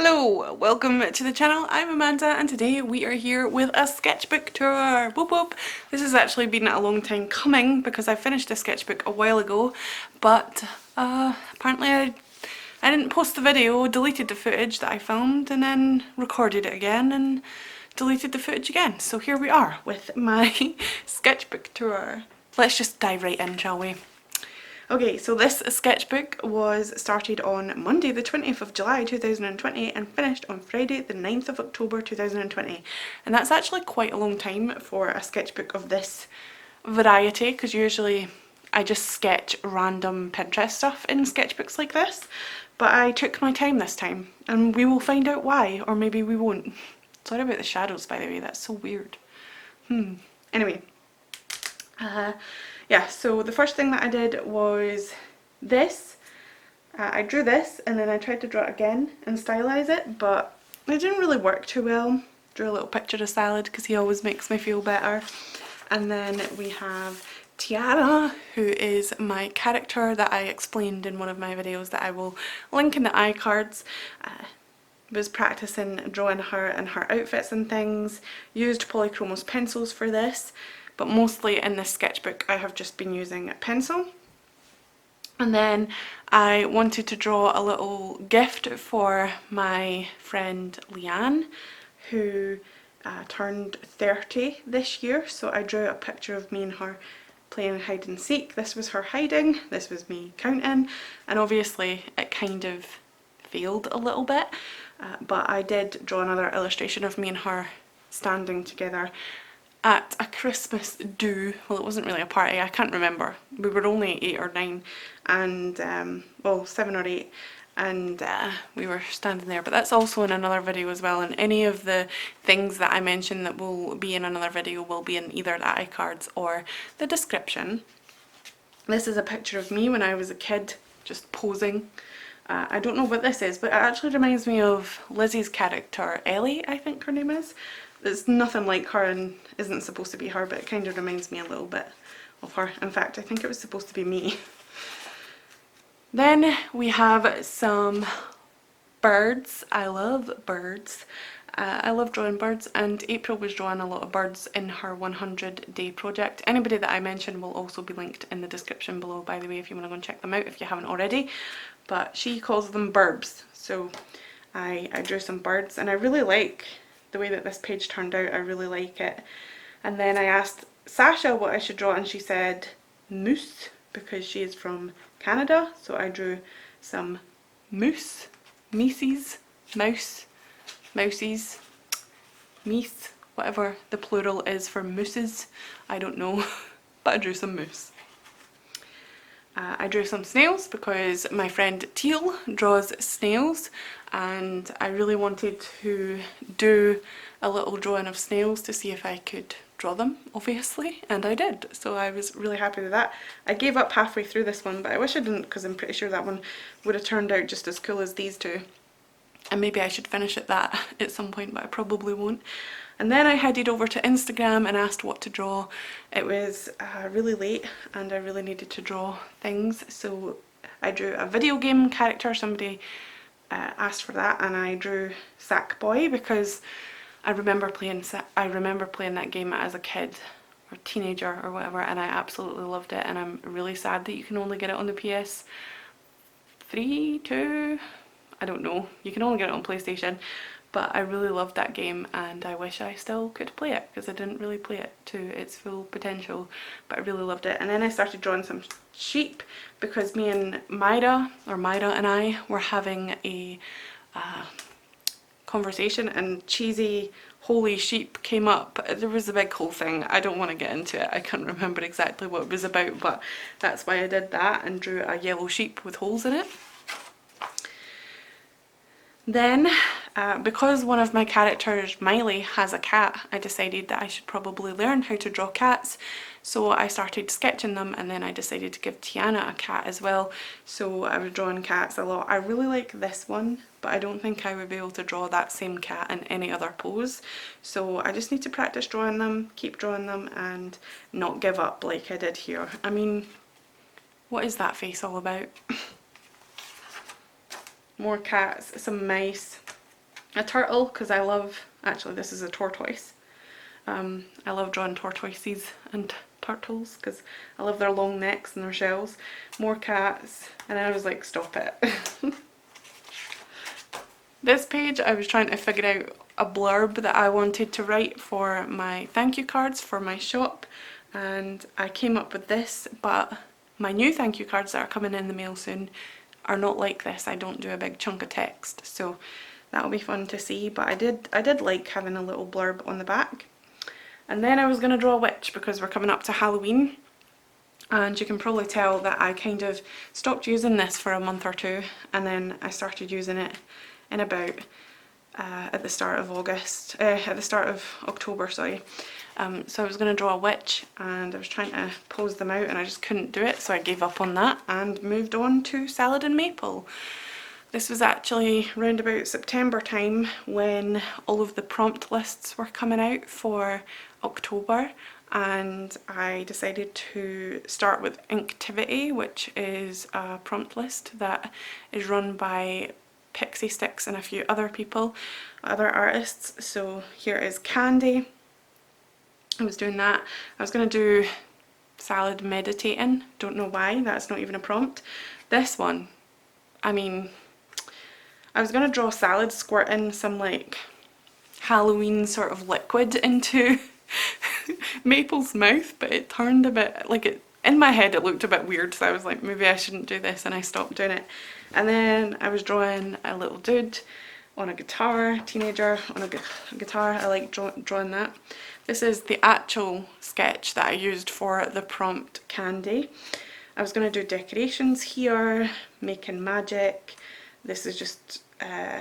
Hello, welcome to the channel. I'm Amanda and today we are here with a sketchbook tour. Whoop whoop. This has actually been a long time coming because I finished a sketchbook a while ago, but apparently I didn't post the video, deleted the footage that I filmed and then recorded it again and deleted the footage again. So here we are with my sketchbook tour. Let's just dive right in, shall we? Okay, so this sketchbook was started on Monday the 20th of July 2020 and finished on Friday the 9th of October 2020. And that's actually quite a long time for a sketchbook of this variety, because usually I just sketch random Pinterest stuff in sketchbooks like this. But I took my time this time and we will find out why, or maybe we won't. Sorry about the shadows, by the way, that's so weird. Anyway. Yeah, so the first thing that I did was this. I drew this and then I tried to draw it again and stylize it, but it didn't really work too well. Drew a little picture of Salad because he always makes me feel better. And then we have Tiara, who is my character that I explained in one of my videos that I will link in the iCards. Was practicing drawing her and her outfits and things. Used Polychromos pencils for this. But mostly in this sketchbook I have just been using a pencil. And then I wanted to draw a little gift for my friend Leanne, who turned 30 this year, so I drew a picture of me and her playing hide and seek. This was her hiding, this was me counting, and obviously it kind of failed a little bit, but I did draw another illustration of me and her standing together at a Christmas do. Well, it wasn't really a party, I can't remember. We were only 8 or 9 and well, 7 or 8, and we were standing there. But that's also in another video as well, and any of the things that I mentioned that will be in another video will be in either the iCards or the description. This is a picture of me when I was a kid, just posing. I don't know what this is, but it actually reminds me of Lizzie's character, Ellie, I think her name is. It's nothing like her and isn't supposed to be her, but it kind of reminds me a little bit of her. In fact, I think it was supposed to be me. Then we have some birds. I love birds. I love drawing birds, and April was drawing a lot of birds in her 100-day project. Anybody that I mentioned will also be linked in the description below, by the way, if you want to go and check them out if you haven't already. But she calls them burbs, so I drew some birds, and I really like the way that this page turned out. I really like it. And then I asked Sasha what I should draw and she said moose, because she is from Canada, so I drew some moose, meeses, mouse, mousies, meese, whatever the plural is for mooses, I don't know, but I drew some moose. I drew some snails because my friend Teal draws snails, and I really wanted to do a little drawing of snails to see if I could draw them, obviously, and I did, so I was really happy with that. I gave up halfway through this one, but I wish I didn't, because I'm pretty sure that one would have turned out just as cool as these two, and maybe I should finish that at some point, but I probably won't. And then I headed over to Instagram and asked what to draw. It was really late and I really needed to draw things, so I drew a video game character. Somebody asked for that, and I drew Sackboy because I remember playing that game as a kid or teenager or whatever, and I absolutely loved it, and I'm really sad that you can only get it on the PS3, 2, I don't know, you can only get it on PlayStation. But I really loved that game and I wish I still could play it, because I didn't really play it to its full potential, but I really loved it. And then I started drawing some sheep because me and Myra and I were having a conversation, and cheesy holy sheep came up. There was a big whole thing. I don't want to get into it. I can't remember exactly what it was about, but that's why I did that and drew a yellow sheep with holes in it. Then, because one of my characters, Miley, has a cat, I decided that I should probably learn how to draw cats. So I started sketching them, and then I decided to give Tiana a cat as well. So I was drawing cats a lot. I really like this one, but I don't think I would be able to draw that same cat in any other pose. So I just need to practice drawing them, keep drawing them, and not give up like I did here. I mean, what is that face all about? More cats, some mice, a turtle because I love, actually this is a tortoise. I love drawing tortoises and turtles because I love their long necks and their shells. More cats, and then I was like, stop it. This page I was trying to figure out a blurb that I wanted to write for my thank you cards for my shop, and I came up with this, but my new thank you cards that are coming in the mail soon are not like this. I don't do a big chunk of text, so that'll be fun to see, but I did like having a little blurb on the back. And then I was going to draw a witch because we're coming up to Halloween, and you can probably tell that I kind of stopped using this for a month or two, and then I started using it in about at the start of October, sorry. So I was going to draw a witch, and I was trying to pose them out and I just couldn't do it, so I gave up on that and moved on to Salad and Maple. This was actually round about September time when all of the prompt lists were coming out for October, and I decided to start with Inktivity, which is a prompt list that is run by Pixie Sticks and a few other people, other artists. So here is Candy. I was doing that. I was going to do Salad Meditating, don't know why, that's not even a prompt. This one, I mean, I was going to draw Salad squirting some like Halloween sort of liquid into Maple's mouth, but it turned a bit, like it, in my head it looked a bit weird, so I was like, maybe I shouldn't do this, and I stopped doing it. And then I was drawing a little dude on a guitar, teenager on a guitar. I like drawing that. This is the actual sketch that I used for the prompt Candy. I was going to do decorations here, making magic. This is just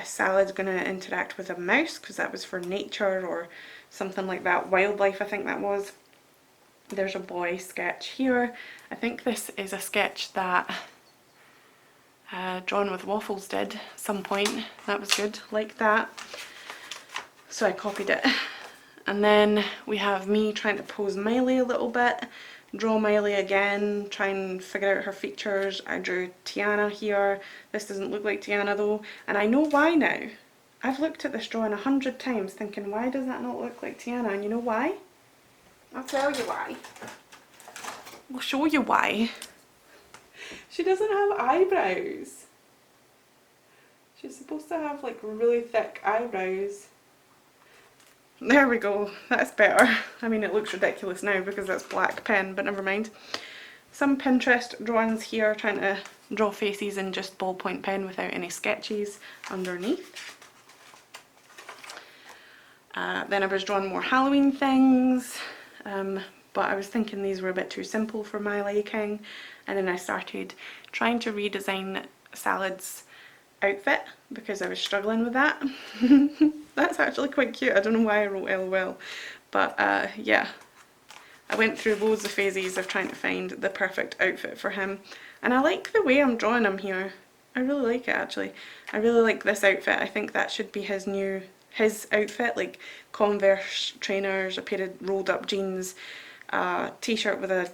Salad going to interact with a mouse because that was for nature or something like that. Wildlife, I think that was. There's a boy sketch here. I think this is a sketch that Drawn with Waffles did at some point. That was good, like that. So I copied it. And then we have me trying to pose Miley a little bit. Draw Miley again, try and figure out her features. I drew Tiana here. This doesn't look like Tiana though, and I know why now. I've looked at this drawing 100 times thinking, why does that not look like Tiana? And you know why? I'll tell you why. I'll show you why. She doesn't have eyebrows. She's supposed to have like really thick eyebrows. There we go, that's better. I mean, it looks ridiculous now because that's black pen, but never mind. Some Pinterest drawings here, trying to draw faces in just ballpoint pen without any sketches underneath. Then I was drawing more Halloween things, but I was thinking these were a bit too simple for my liking, and then I started trying to redesign Salad's outfit because I was struggling with that. That's actually quite cute. I don't know why I wrote LOL, but yeah, I went through loads of phases of trying to find the perfect outfit for him, and I like the way I'm drawing him here. I really like it actually. I really like this outfit. I think that should be his outfit, like Converse trainers, a pair of rolled up jeans, a t-shirt with a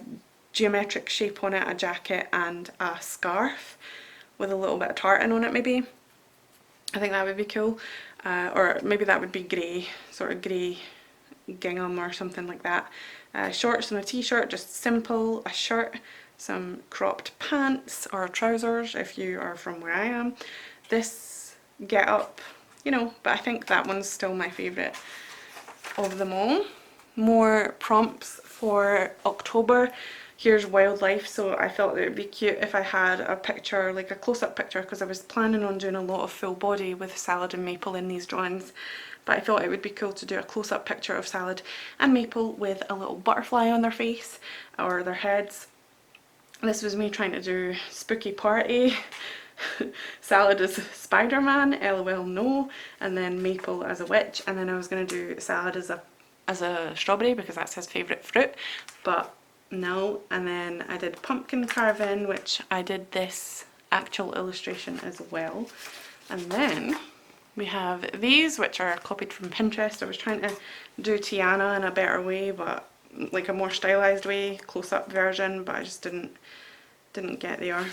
geometric shape on it, a jacket and a scarf with a little bit of tartan on it maybe. I think that would be cool. Or maybe that would be grey, sort of grey gingham or something like that. Shorts and a t-shirt, just simple, a shirt, some cropped pants or trousers if you are from where I am. This get up, you know, but I think that one's still my favourite of them all. More prompts for October. Here's wildlife, so I thought it would be cute if I had a picture, like a close-up picture, because I was planning on doing a lot of full body with Salad and Maple in these drawings, but I thought it would be cool to do a close-up picture of Salad and Maple with a little butterfly on their face or their heads. This was me trying to do spooky party. Salad as Spider-Man, LOL no, and then Maple as a witch, and then I was going to do Salad as a strawberry because that's his favourite fruit, but no. And then I did pumpkin carving, which I did this actual illustration as well. And then we have these, which are copied from Pinterest. I was trying to do Tiana in a better way, but like a more stylized way, close-up version, but I just didn't get there.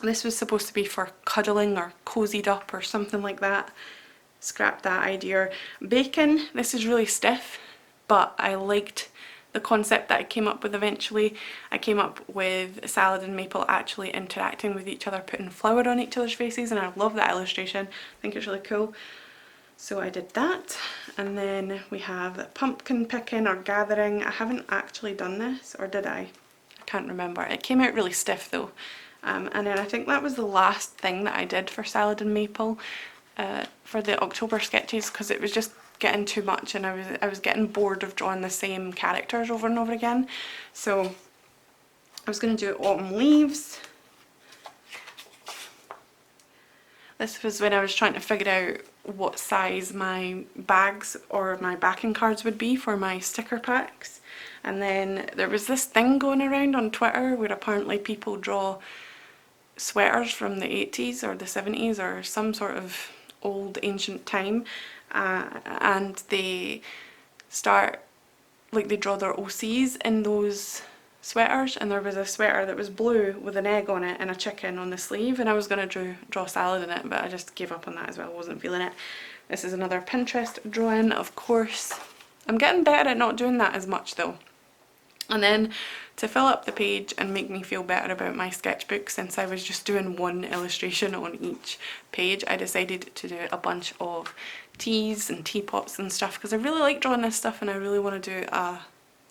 This was supposed to be for cuddling or cozied up or something like that. scrap that idea. Bacon, this is really stiff, but I liked the concept that I came up with eventually. I came up with salad and maple actually interacting with each other, putting flour on each other's faces, and I love that illustration. I think it's really cool. So I did that, and then we have pumpkin picking or gathering. I haven't actually done this, or did I? I can't remember. It came out really stiff though. And then I think that was the last thing that I did for salad and maple for the October sketches, because it was just getting too much and I was getting bored of drawing the same characters over and over again. So I was going to do autumn leaves. This was when I was trying to figure out what size my bags or my backing cards would be for my sticker packs. And then there was this thing going around on Twitter where apparently people draw sweaters from the 80s or the 70s or some sort of old ancient time, and they start, like, they draw their OCs in those sweaters, and there was a sweater that was blue with an egg on it and a chicken on the sleeve, and I was going to draw salad in it, but I just gave up on that as well. I wasn't feeling it. This is another Pinterest drawing, of course. I'm getting better at not doing that as much though. And then to fill up the page and make me feel better about my sketchbook, since I was just doing one illustration on each page, I decided to do a bunch of teas and teapots and stuff, because I really like drawing this stuff and I really want to do a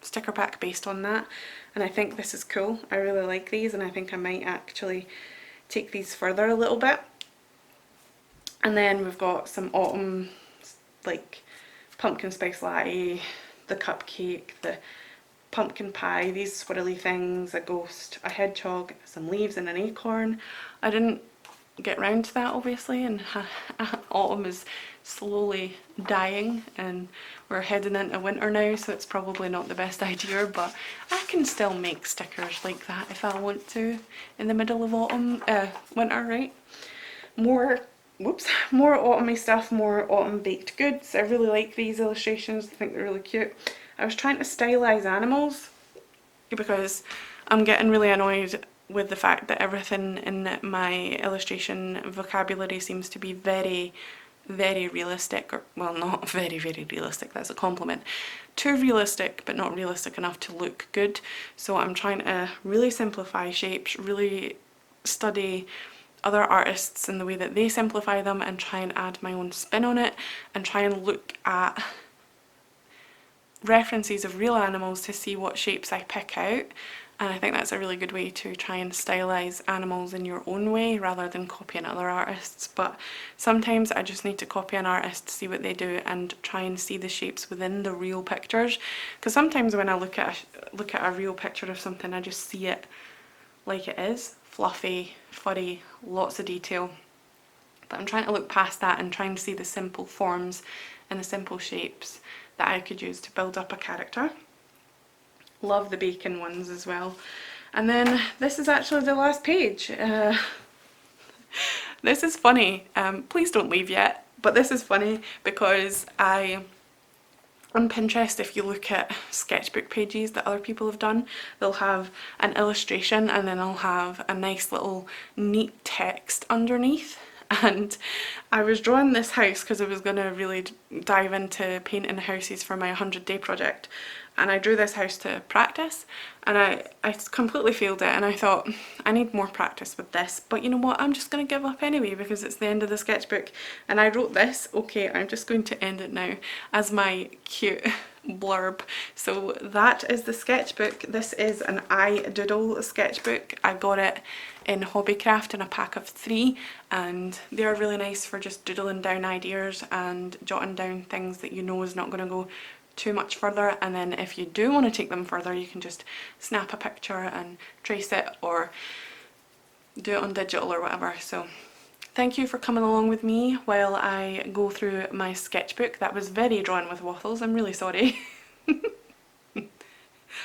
sticker pack based on that. And I think this is cool. I really like these, and I think I might actually take these further a little bit. And then we've got some autumn, like pumpkin spice latte, the cupcake, the pumpkin pie, these swirly things, a ghost, a hedgehog, some leaves and an acorn. I didn't get round to that obviously, and autumn is slowly dying and we're heading into winter now, so it's probably not the best idea, but I can still make stickers like that if I want to in the middle of autumn, winter, right? More autumny stuff, more autumn baked goods. I really like these illustrations, I think they're really cute. I was trying to stylize animals because I'm getting really annoyed with the fact that everything in my illustration vocabulary seems to be very, very realistic, or well, not very, very realistic, that's a compliment. Too realistic, but not realistic enough to look good. So I'm trying to really simplify shapes, really study other artists and the way that they simplify them, and try and add my own spin on it, and try and look at references of real animals to see what shapes I pick out. And I think that's a really good way to try and stylize animals in your own way rather than copying other artists. But sometimes I just need to copy an artist, see what they do, and try and see the shapes within the real pictures, because sometimes when I look at a real picture of something, I just see it like it is, fluffy, furry, lots of detail. But I'm trying to look past that and try and see the simple forms and the simple shapes that I could use to build up a character. Love the bacon ones as well. And then this is actually the last page. This is funny. Please don't leave yet. But this is funny because on Pinterest, if you look at sketchbook pages that other people have done, they'll have an illustration and then they'll have a nice little neat text underneath. And I was drawing this house because I was going to really dive into painting houses for my 100-day project, and I drew this house to practice, and I completely failed it, and I thought I need more practice with this, but you know what, I'm just going to give up anyway because it's the end of the sketchbook. And I wrote this, okay, I'm just going to end it now, as my cute blurb. So that is the sketchbook. This is an I Doodle sketchbook. I got it in Hobbycraft in a pack of 3, and they're really nice for just doodling down ideas and jotting down things that you know is not going to go too much further, and then if you do want to take them further, you can just snap a picture and trace it or do it on digital or whatever. So thank you for coming along with me while I go through my sketchbook. That was very drawn with waffles, I'm really sorry.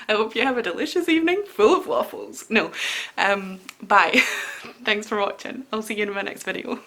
I hope you have a delicious evening full of waffles. No, bye. Thanks for watching. I'll see you in my next video.